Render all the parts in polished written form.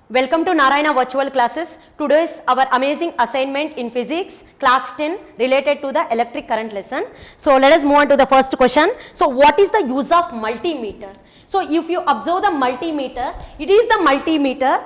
Welcome to Narayana Virtual Classes. Today is our amazing assignment in physics, class 10, related to the electric current lesson. So let us move on to the first question. So what is the use of multimeter? So if you observe the multimeter, it is the multimeter.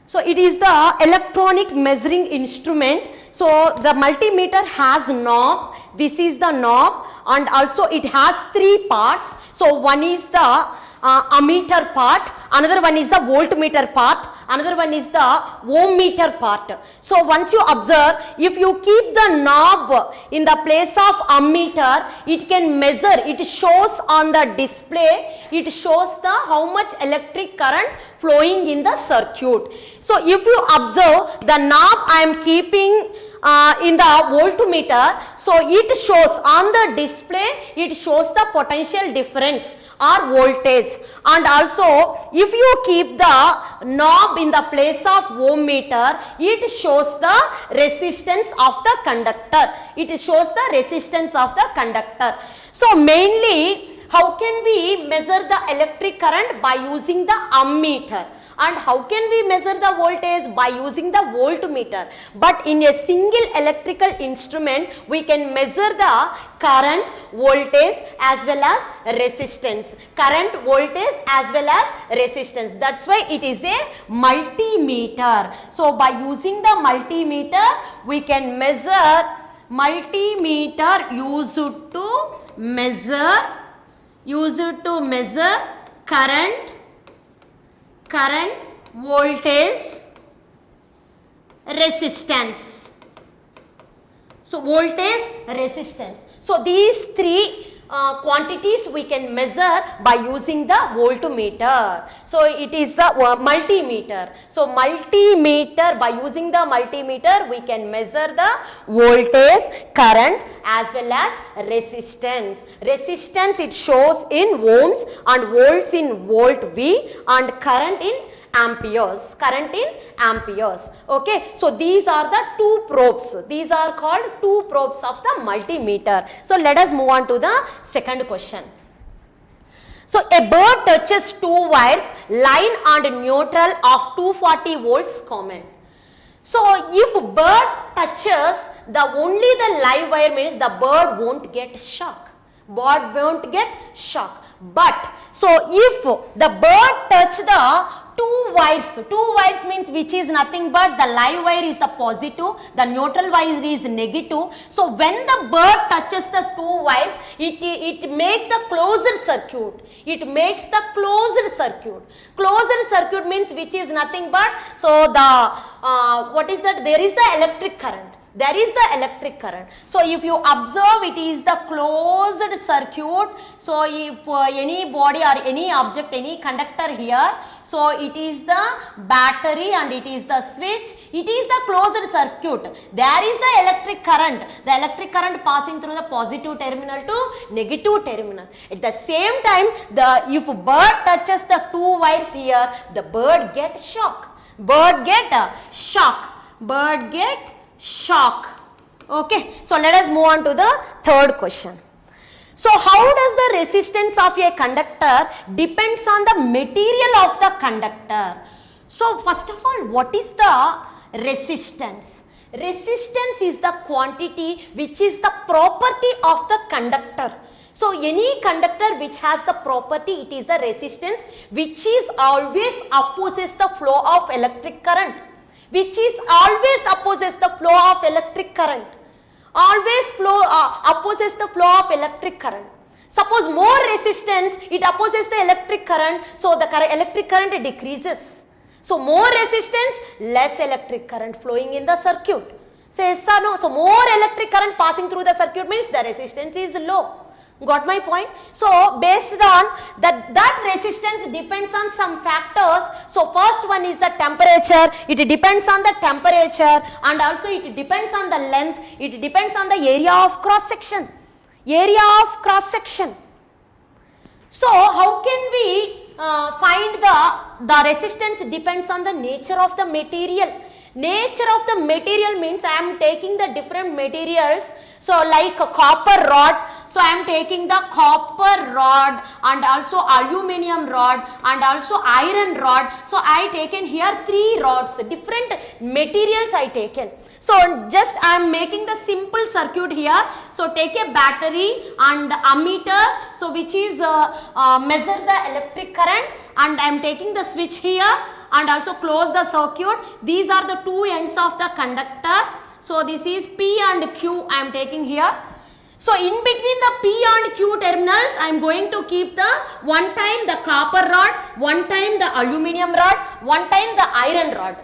So it is the electronic measuring instrument. So the multimeter has knob. This is the knob, and also it has three parts. So one is the ammeter part, another one is the voltmeter part, another one is the ohm meter part. So once you observe, if you keep the knob in the place of ammeter, it can measure, it shows on the display, it shows the how much electric current flowing in the circuit. So if you observe the knob I am keeping in the voltmeter, so it shows on the display, it shows the potential difference or voltage, and also if you keep the knob in the place of ohm meter, it shows the resistance of the conductor, it shows the resistance of the conductor. So mainly how can we measure the electric current? By using the ammeter. And how can we measure the voltage? By using the voltmeter. But in a single electrical instrument, we can measure the current, voltage as well as resistance. Current, voltage as well as resistance. That's why it is a multimeter. So by using the multimeter, we can measure, multimeter used to measure current, voltage, resistance. So voltage, resistance. So these three quantities we can measure by using the voltmeter. So it is the multimeter. So multimeter, by using the multimeter we can measure the voltage, current as well as resistance. Resistance it shows in ohms, and volts in volt V, and current in amperes, okay. So these are the two probes, these are called two probes of the multimeter. So let us move on to the second question. So a bird touches two wires, line and neutral of 240 volts common. So if bird touches only the live wire, means the bird won't get shock, but so if the bird touch the two wires means which is nothing but the live wire is the positive, the neutral wire is negative. So when the bird touches the two wires, it makes the closed circuit. Closed circuit means which is nothing but, so the what is that? There is the electric current. So if you observe, it is the closed circuit. So if any body or any object, any conductor here, so it is the battery and it is the switch, it is the closed circuit. There is the electric current passing through the positive terminal to negative terminal. At the same time, if bird touches the two wires here, the bird get shock. Okay, so let us move on to the third question. So how does the resistance of a conductor depends on the material of the conductor? So first of all, what is the resistance? Resistance is the quantity which is the property of the conductor. So any conductor which has the property, it is the resistance which is always opposes the flow of electric current. Suppose more resistance, it opposes the electric current, so the electric current decreases. So more resistance, less electric current flowing in the circuit. Say yes or no? So more electric current passing through the circuit means the resistance is low. Got my point? So based on that resistance depends on some factors. So first one is the temperature. It depends on the temperature, and also it depends on the length. It depends on the area of cross section. So how can we find the resistance? Depends on the nature of the material. Nature of the material means I am taking the different materials. So like a copper rod, so I am taking the copper rod and also aluminum rod and also iron rod. So I taken here 3 rods, different materials I taken. So just I am making the simple circuit here. So take a battery and ammeter, so which is measure the electric current, and I am taking the switch here and also close the circuit. These are the 2 ends of the conductor. So this is P and Q I am taking here. So in between the P and Q terminals I am going to keep the one time the copper rod, one time the aluminum rod, one time the iron rod.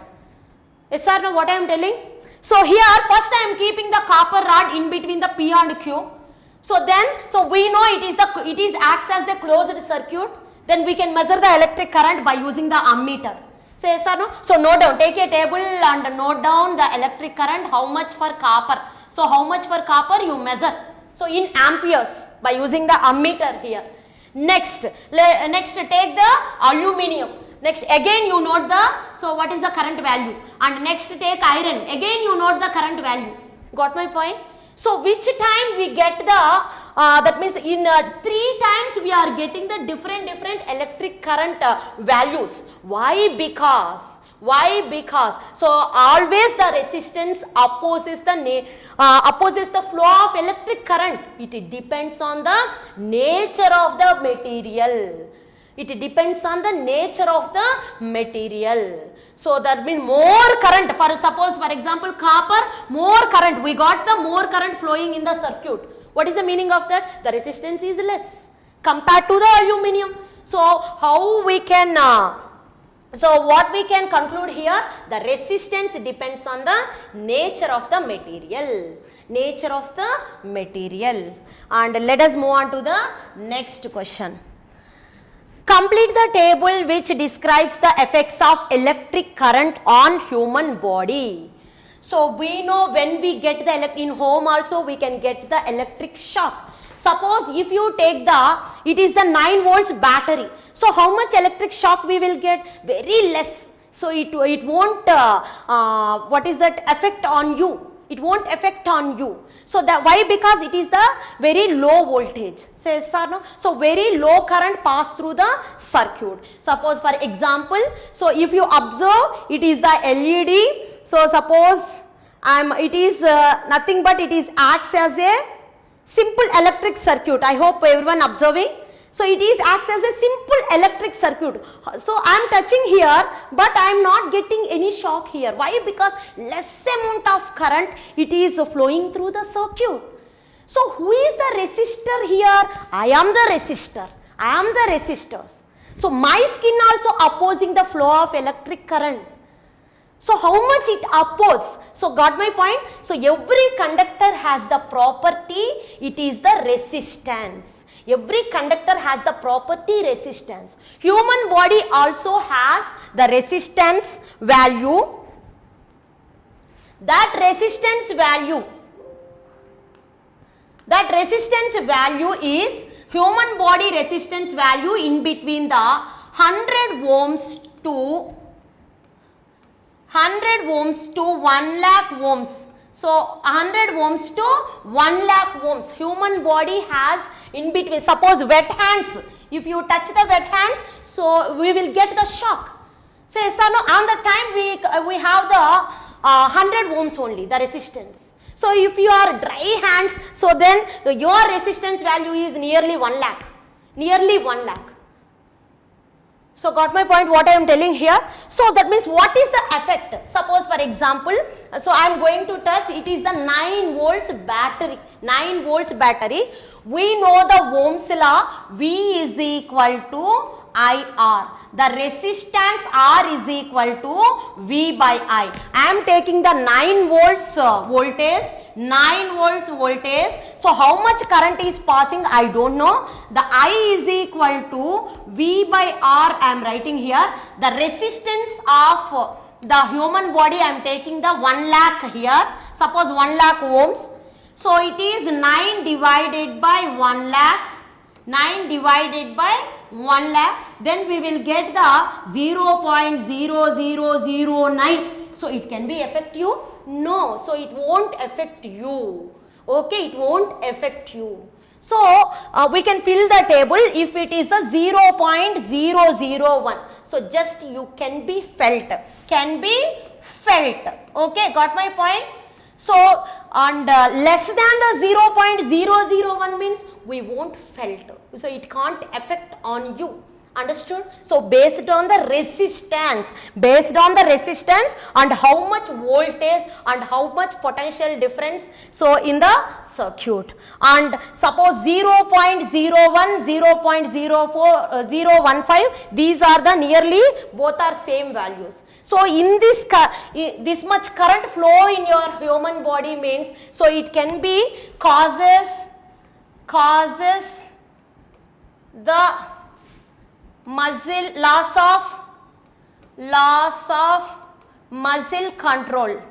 Yes or no, what I am telling? So here first I am keeping the copper rod in between the P and Q. So then, so we know it is acts as the closed circuit. Then we can measure the electric current by using the ammeter. So yes or no? So note down, take a table and note down the electric current, how much for copper. So how much for copper you measure. So in amperes by using the ammeter here. Next take the aluminum. Next again you note the, so what is the current value, and next take iron, again you note the current value. Got my point? So which time we get the, that means in 3 times we are getting the different electric current values. Why? Because so always the resistance opposes the flow of electric current. It depends on the nature of the material. It depends on the nature of the material. So that means more current, for example copper, more current, we got the more current flowing in the circuit. What is the meaning of that? The resistance is less compared to the aluminum. So how we can, so what we can conclude here, the resistance depends on the nature of the material. Nature of the material. And let us move on to the next question. Complete the table which describes the effects of electric current on human body. So we know when we get the in home also we can get the electric shock. Suppose if you take it is the 9 volts battery. So how much electric shock we will get? Very less. So it won't what is that effect on you? It won't affect on you. So that why? Because it is the very low voltage. Says sir, no? So very low current pass through the circuit. Suppose for example, so if you observe, it is the LED. So suppose it is nothing but it is acts as a simple electric circuit. I hope everyone observing. So it is acts as a simple electric circuit. So I am touching here, but I am not getting any shock here. Why? Because less amount of current it is flowing through the circuit. So who is the resistor here? I am the resistor. I am the resistors. So my skin also opposing the flow of electric current. So how much it opposes? So got my point? So every conductor has the property, it is the resistance. Every conductor has the property resistance. Human body also has the resistance value. That resistance value is human body resistance value in between the 100 ohms to 1 lakh ohms. So 100 ohms to 1 lakh ohms. Human body has in between. Suppose wet hands, if you touch the wet hands, so we will get the shock. Say so no, on the time we have the 100 ohms only, the resistance. So if you are dry hands, so then your resistance value is nearly 1 lakh. Nearly 1 lakh. So got my point what I am telling here. So that means what is the effect? Suppose for example, so I am going to touch, it is the 9 volts battery. 9 volts battery. We know the Ohm's law, V is equal to IR. The resistance R is equal to V by I. I am taking the 9 volts voltage. 9 volts voltage. So how much current is passing? I don't know. The I is equal to V by R. I am writing here. The resistance of the human body, I am taking the 1 lakh here. Suppose 1 lakh ohms. So it is 9 divided by 1 lakh. 9 divided by 1 lakh. Then we will get the 0.0009. So it can be affect you? No. So it won't affect you. Okay, it won't affect you. So we can fill the table if it is a 0.001. So just you can be felt. Can be felt. Okay, got my point? So and less than the 0.001 means we won't felt. So it can't affect on you. Understood? So based on the resistance and how much voltage and how much potential difference so in the circuit, and suppose 0.01, 0.04, 0.15, these are the nearly both are same values. So in this much current flow in your human body means, so it can be causes the muscle loss of muscle control.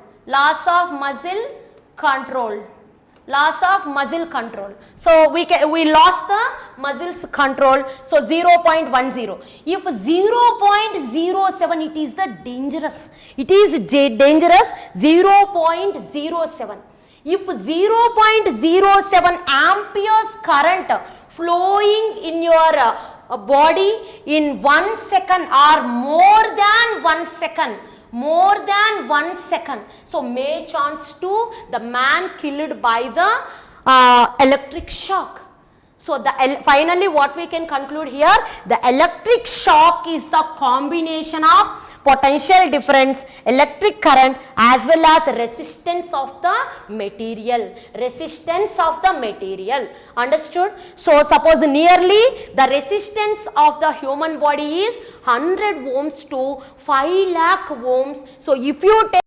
So we lost the muscles control. So 0.10. If 0.07, it is the dangerous. It is dangerous. 0.07. If 0.07 amperes current flowing in your body in 1 second or more than 1 second, so may chance to the man killed by the electric shock. So finally what we can conclude here, the electric shock is the combination of potential difference, electric current as well as resistance of the material. Understood? So suppose nearly the resistance of the human body is 100 ohms to 5 lakh ohms. So if you take